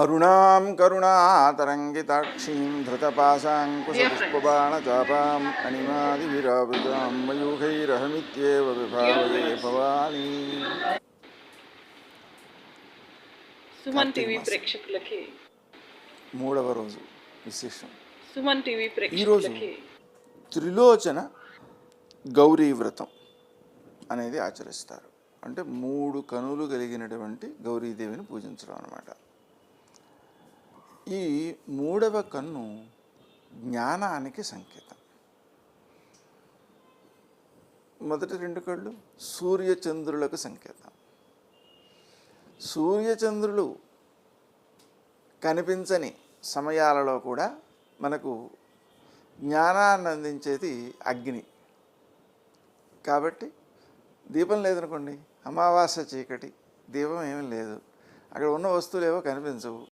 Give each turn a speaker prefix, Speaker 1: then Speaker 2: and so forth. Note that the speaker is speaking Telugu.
Speaker 1: అరుణాం కరుణాతరంగితాక్షీం
Speaker 2: Dear friends,
Speaker 1: ధృతపాశాంకుశపుష్పబాణచాపాం అణిమాదిభిరావృతాం మయూఖైరహమిత్యేవ
Speaker 2: dear
Speaker 1: విభావయే
Speaker 2: friends,
Speaker 1: భవానీ.
Speaker 2: సుమన్
Speaker 1: కార్తీక
Speaker 2: టీవీ
Speaker 1: మాసం
Speaker 2: ప్రేక్షకులకి
Speaker 1: 3వ రోజు విశేషం.
Speaker 2: సుమన్ టీవీ
Speaker 1: ఈరోజు
Speaker 2: ప్రేక్షకులకి
Speaker 1: త్రిలోచన గౌరీ వ్రతం అనేది ఆచరిస్తారు. అంటే 3 కనులు కలిగినటువంటి గౌరీదేవిని పూజించడం అన్నమాట. ఈ 3వ కన్ను జ్ఞానానికి సంకేతం. మొదటి 2 కళ్ళు సూర్యచంద్రులకు సంకేతం. సూర్యచంద్రులు కనిపించని సమయాలలో కూడా మనకు జ్ఞానాన్ని అందించేది అగ్ని. కాబట్టి దీపం లేదనుకోండి, అమావాస్య చీకటి, దీపం ఏమీ లేదు, అక్కడ ఉన్న వస్తువులు ఏవో కనిపించవు.